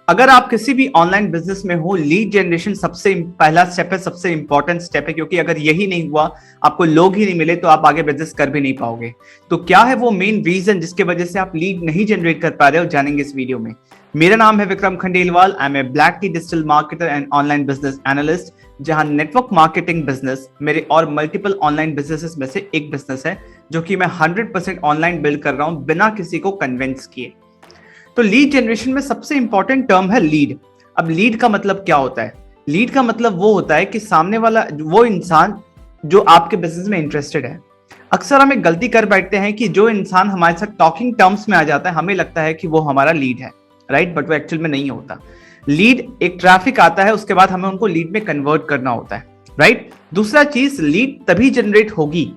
अगर आप किसी भी ऑनलाइन बिजनेस में हो, लीड जनरेशन सबसे पहला स्टेप है, सबसे इंपॉर्टेंट स्टेप है, क्योंकि अगर यही नहीं हुआ, आपको लोग ही नहीं मिले, तो आप आगे बिजनेस कर भी नहीं पाओगे। तो क्या है वो मेन रीजन जिसके वजह से आप लीड नहीं जनरेट कर पा रहे हो, जानेंगे इस वीडियो में। मेरा नाम है Vikram Khandelwal. I am a black tea digital marketer and online business analyst, जहां नेटवर्क मार्केटिंग बिजनेस मेरे और मल्टीपल ऑनलाइन बिजनेसेस में से एक बिजनेस है, जो कि मैं 100% ऑनलाइन बिल्ड कर रहा हूं बिना किसी को कन्विंस किए। तो लीड जनरेशन में सबसे इंपॉर्टेंट टर्म है लीड। अब लीड का मतलब क्या होता है? लीड का मतलब वो होता है कि सामने वाला वो इंसान जो आपके बिजनेस में इंटरेस्टेड है। अक्सर हम एक गलती कर बैठते हैं कि जो इंसान हमारे साथ टॉकिंग टर्म्स में आ जाता है, हमें लगता है कि वो हमारा लीड है, राइट? बट वो एक्चुअल में नहीं होता। लीड एक ट्रैफिक आता है, उसके बाद हमें उनको लीड में कन्वर्ट करना होता है, राइट? दूसरा चीज, लीड तभी जनरेट होगी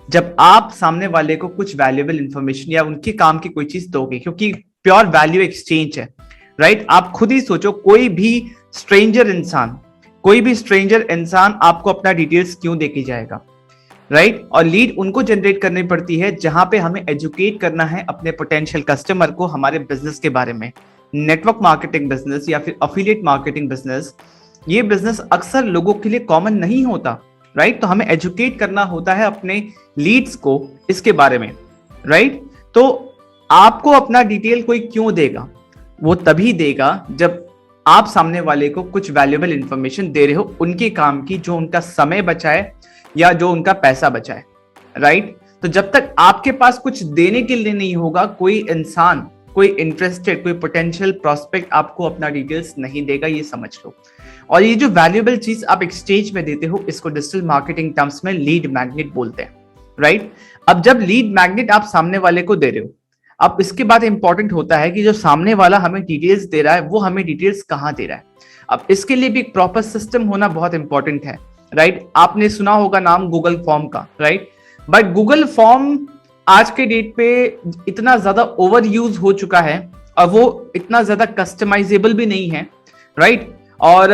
जब आप सामने वाले को कुछ वैल्यूएबल इंफॉर्मेशन या उनके काम की कोई चीज दोगे, क्योंकि प्योर वैल्यू एक्सचेंज है, राइट? आप खुद ही सोचो, कोई भी स्ट्रेंजर इंसान आपको अपना डिटेल्स क्यों देके जाएगा, राइट? और लीड उनको जनरेट करनी पड़ती है जहां पे हमें एजुकेट करना है अपने पोटेंशियल कस्टमर को हमारे बिजनेस के बारे में। नेटवर्क मार्केटिंग बिजनेस या फिर अफिलिएट मार्केटिंग बिजनेस, ये बिजनेस अक्सर लोगों के लिए कॉमन नहीं होता, राइट? तो हमें एजुकेट करना होता है अपने लीड्स को इसके बारे में, राइट? तो आपको अपना डिटेल कोई क्यों देगा? वो तभी देगा जब आप सामने वाले को कुछ वैल्यूएबल इंफॉर्मेशन दे रहे हो उनके काम की, जो उनका समय बचाए या जो उनका पैसा बचाए, राइट? तो जब तक आपके पास कुछ देने के लिए नहीं होगा, कोई इंसान, कोई इंटरेस्टेड, कोई पोटेंशियल प्रोस्पेक्ट आपको अपना डिटेल्स नहीं देगा, ये समझ लो। और ये जो वैल्यूएबल चीज आप एक्सचेंज में देते हो, इसको डिजिटल मार्केटिंग टर्म्स में लीड मैग्नेट बोलते हैं, राइट? अब जब लीड मैग्नेट आप सामने वाले को दे रहे हो, अब इसके बाद इंपॉर्टेंट होता है कि जो सामने वाला हमें डिटेल्स दे रहा है, वो हमें डिटेल्स कहाँ दे रहा है। अब इसके लिए भी एक प्रॉपर सिस्टम होना बहुत इंपॉर्टेंट है, राइट? आपने सुना होगा नाम गूगल फॉर्म का, राइट? बट गूगल फॉर्म आज के डेट पे इतना ज्यादा ओवर यूज हो चुका है और वो इतना ज्यादा कस्टमाइजेबल भी नहीं है, राइट? और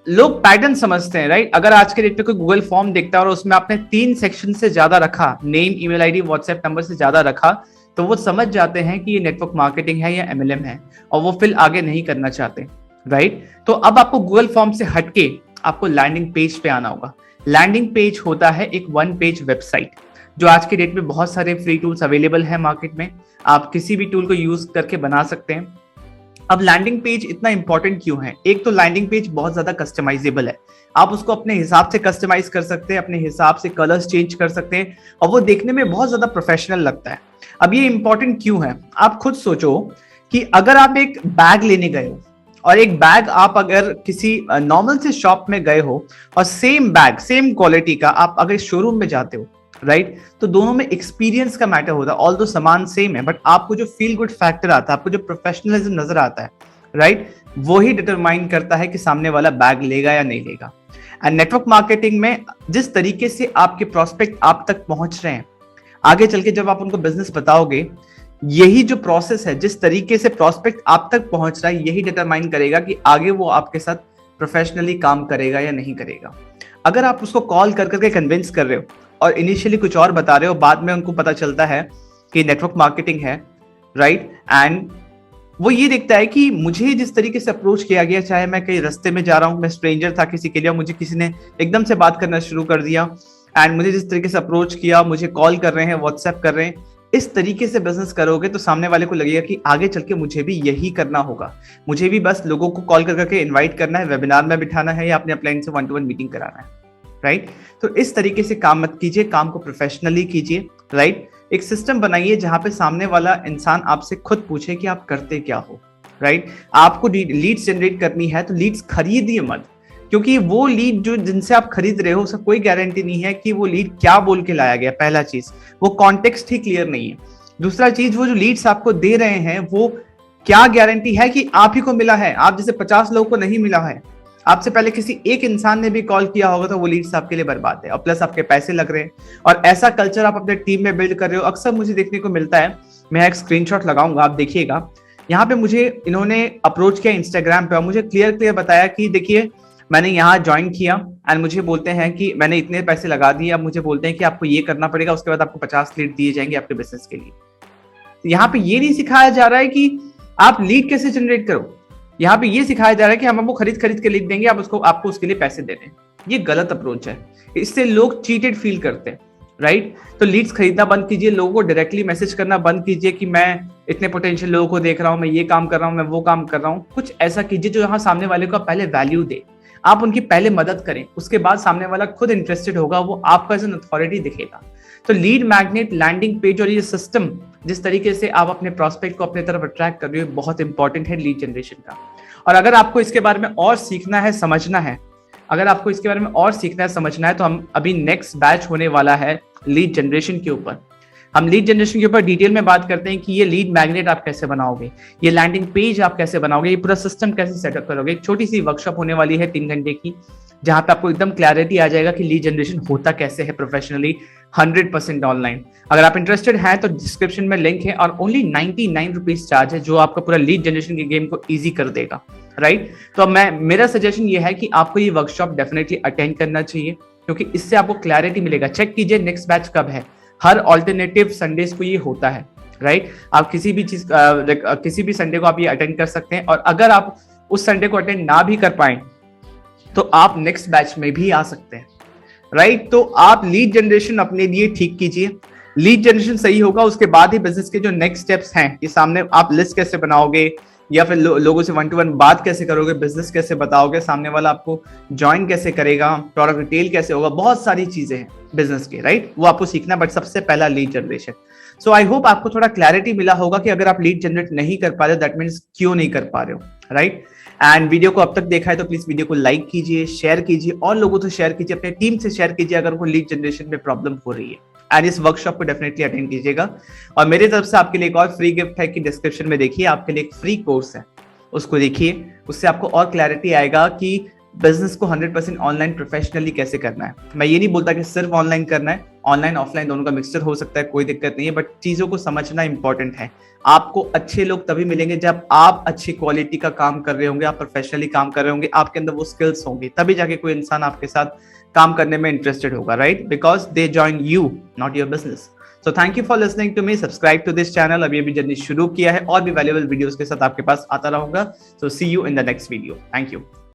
लोग पैटर्न समझते हैं, राइट? अगर आज के डेट पे कोई गूगल फॉर्म देखता है और उसमें आपने 3 सेक्शन से ज्यादा रखा, name, email ID, WhatsApp number से ज्यादा रखा, तो वो समझ जाते हैं कि ये नेटवर्क मार्केटिंग है या एमएलएम है, और वो फिर आगे नहीं करना चाहते, राइट? तो अब आपको गूगल फॉर्म से हटके आपको लैंडिंग पेज पे आना होगा। लैंडिंग पेज होता है एक 1 पेज वेबसाइट, जो आज के डेट में बहुत सारे फ्री टूल्स अवेलेबल है मार्केट में, आप किसी भी टूल को यूज करके बना सकते हैं। अब लैंडिंग पेज इतना इंपॉर्टेंट क्यों है? एक तो लैंडिंग पेज बहुत ज्यादा कस्टमाइजेबल है, आप उसको अपने हिसाब से कस्टमाइज कर सकते हैं, अपने हिसाब से कलर्स चेंज कर सकते हैं, और वो देखने में बहुत ज्यादा प्रोफेशनल लगता है। अब ये इंपॉर्टेंट क्यों है? आप खुद सोचो कि अगर आप एक बैग लेने गए हो, और एक बैग आप अगर किसी नॉर्मल से शॉप में गए हो, और सेम बैग, सेम क्वालिटी का आप अगर शोरूम में जाते हो, राइट? तो दोनों में एक्सपीरियंस का मैटर होता है। ऑल दो सामान सेम है, बट आपको जो फील गुड फैक्टर आता है, आपको जो प्रोफेशनलिज्म नजर आता है, राइट, वो ही डिटरमाइन करता है कि सामने वाला बैग लेगा या नहीं लेगा। एंड नेटवर्क मार्केटिंग में जिस तरीके से आपके प्रोस्पेक्ट आप तक पहुंच रहे हैं, आगे चल के जब आप उनको बिजनेस बताओगे, यही जो प्रोसेस है, जिस तरीके से प्रोस्पेक्ट आप तक पहुंच रहा है, यही डिटरमाइन करेगा कि आगे वो आपके साथ प्रोफेशनली काम करेगा या नहीं करेगा। अगर आप उसको कॉल कर करके कन्विंस कर रहे हो और इनिशियली कुछ और बता रहे हो, बाद में उनको पता चलता है कि नेटवर्क मार्केटिंग है, राइट, एंड वो ये देखता है कि मुझे जिस तरीके से अप्रोच किया गया, चाहे मैं कहीं रास्ते में जा रहा हूँ, मैं स्ट्रेंजर था किसी के लिए, मुझे किसी ने एकदम से बात करना शुरू कर दिया, एंड मुझे जिस तरीके से अप्रोच किया, मुझे कॉल कर रहे हैं, व्हाट्सएप कर रहे हैं, इस तरीके से बिजनेस करोगे तो सामने वाले को लगेगा कि आगे चल के मुझे भी यही करना होगा, मुझे भी बस लोगों को कॉल कर करके इन्वाइट करना है, वेबिनार में बिठाना है, या अपने क्लाइंट से 1-to-1 मीटिंग कराना है, राइट? तो इस तरीके से काम मत कीजिए, काम को प्रोफेशनली कीजिए, राइट? एक सिस्टम बनाइए जहां पे सामने वाला इंसान आपसे खुद पूछे कि आप करते क्या हो, राइट? आपको लीड्स जनरेट करनी है तो लीड्स खरीदिए मत, क्योंकि वो लीड जो जिनसे आप खरीद रहे हो, उसका कोई गारंटी नहीं है कि वो लीड क्या बोल के लाया गया। पहला चीज, वो कॉन्टेक्स्ट ही क्लियर नहीं है। दूसरा चीज, वो जो लीड्स आपको दे रहे हैं, वो क्या गारंटी है कि आप ही को मिला है? आप जैसे 50 लोगों को नहीं मिला है, आपसे पहले किसी एक इंसान ने भी कॉल किया होगा, तो वो लीड्स आपके लिए बर्बाद है, और प्लस आपके पैसे लग रहे हैं। और ऐसा कल्चर आप अपने टीम में बिल्ड कर रहे हो, अक्सर मुझे देखने को मिलता है। मैं एक स्क्रीनशॉट लगाऊंगा, आप देखिएगा। यहाँ पे मुझे इन्होंने अप्रोच किया इंस्टाग्राम पे, और मुझे क्लियर बताया कि देखिए मैंने यहाँ ज्वाइन किया, एंड मुझे बोलते हैं कि मैंने इतने पैसे लगा दिए, अब मुझे बोलते हैं कि आपको ये करना पड़ेगा, उसके बाद आपको 50 लीड दिए जाएंगे आपके बिजनेस के लिए। यहाँ पे ये नहीं सिखाया जा रहा है कि आप लीड कैसे जनरेट करो, यहाँ पे ये सिखाया जा रहा है कि हम आपको खरीद खरीद के लीड देंगे, आप उसको आपको उसके लिए पैसे दे दें। ये गलत अप्रोच है, इससे लोग चीटेड फील करते हैं, राइट? तो लीड्स खरीदना बंद कीजिए, लोगों को डायरेक्टली मैसेज करना बंद कीजिए कि मैं इतने पोटेंशियल लोगों को देख रहा हूं, मैं ये काम कर रहा हूं, मैं वो काम कर रहा हूं। कुछ ऐसा कीजिए जो यहाँ सामने वाले को पहले वैल्यू दे, आप उनकी पहले मदद करें, उसके बाद सामने वाला खुद इंटरेस्टेड होगा, वो आपका एज एन अथॉरिटी दिखेगा। तो लीड मैग्नेट, लैंडिंग पेज और ये सिस्टम जिस तरीके से आप अपने प्रोस्पेक्ट को अपने तरफ अट्रैक्ट कर रहे हो, बहुत इंपॉर्टेंट है लीड जनरेशन का। और अगर आपको इसके बारे में और सीखना है, समझना है, अगर आपको इसके बारे में और सीखना है, समझना है, तो हम अभी नेक्स्ट बैच होने वाला है लीड जनरेशन के ऊपर। हम लीड जनरेशन के ऊपर डिटेल में बात करते हैं कि ये लीड मैग्नेट आप कैसे बनाओगे, ये लैंडिंग पेज आप कैसे बनाओगे, ये पूरा सिस्टम कैसे सेटअप करोगे। एक छोटी सी वर्कशॉप होने वाली है 3 घंटे की, जहां पे आपको एकदम क्लैरिटी आ जाएगा कि लीड जनरेशन होता कैसे है प्रोफेशनली, 100% ऑनलाइन। अगर आप इंटरेस्टेड हैं तो डिस्क्रिप्शन में लिंक है, और ओनली 99 रुपीज चार्ज है, जो आपका पूरा लीड जनरेशन के गेम को ईजी कर देगा, राइट? तो मेरा सजेशन ये है कि आपको ये वर्कशॉप डेफिनेटली अटेंड करना चाहिए, क्योंकि इससे आपको क्लैरिटी मिलेगा। चेक कीजिए नेक्स्ट बैच कब है, हर ऑल्टरनेटिव संडेज को ये होता है, राइट? आप किसी भी चीज किसी भी संडे को आप ये अटेंड कर सकते हैं, और अगर आप उस संडे को अटेंड ना भी कर पाए तो आप नेक्स्ट बैच में भी आ सकते हैं, राइट? तो आप लीड जनरेशन अपने लिए ठीक कीजिए, लीड जनरेशन सही होगा, उसके बाद ही बिजनेस के जो नेक्स्ट स्टेप्स हैं, ये सामने आप लिस्ट कैसे बनाओगे, या फिर लोगों से 1 to 1 बात कैसे करोगे, बिजनेस कैसे बताओगे, सामने वाला आपको ज्वाइन कैसे करेगा, प्रोडक्ट रिटेल कैसे होगा, बहुत सारी चीजें हैं बिजनेस के, राइट? वो आपको सीखना, बट सबसे पहला lead generation. So I hope आपको थोड़ा क्लैरिटी मिला होगा कि अगर आप लीड जनरेट नहीं कर पा रहे हो, दैट मीन्स क्यों नहीं कर पा रहे हो, राइट? एंड वीडियो को अब तक देखा है तो प्लीज वीडियो को लाइक कीजिए, शेयर कीजिए, और लोगों से शेयर कीजिए, अपने टीम से शेयर कीजिए अगर वो लीड जनरेशन में प्रॉब्लम हो रही है। एंड इस वर्कशॉप को डेफिनेटली अटेंड कीजिएगा। और मेरी तरफ से आपके लिए एक और फ्री गिफ्ट है कि डिस्क्रिप्शन में देखिए, आपके लिए एक फ्री कोर्स है, उसको देखिए, उससे आपको और क्लैरिटी आएगा कि बिजनेस को 100% ऑनलाइन प्रोफेशनली कैसे करना है। मैं ये नहीं बोलता कि सिर्फ ऑनलाइन करना है, ऑनलाइन ऑफलाइन दोनों का मिक्सचर हो सकता है, कोई दिक्कत नहीं है, बट चीजों को समझना इंपॉर्टेंट है। आपको अच्छे लोग तभी मिलेंगे जब आप अच्छी क्वालिटी का काम कर रहे होंगे, आप प्रोफेशनली काम कर रहे होंगे, आपके अंदर वो स्किल्स होंगी, तभी जाके कोई इंसान आपके साथ काम करने में इंटरेस्टेड होगा, right? Because they join you, not your business. So thank you for listening to me, subscribe to this channel. अभी अभी जर्नी शुरू किया है, और भी वैल्यूएबल वीडियोस के साथ आपके पास आता रहूंगा। So see you in the next video. Thank you.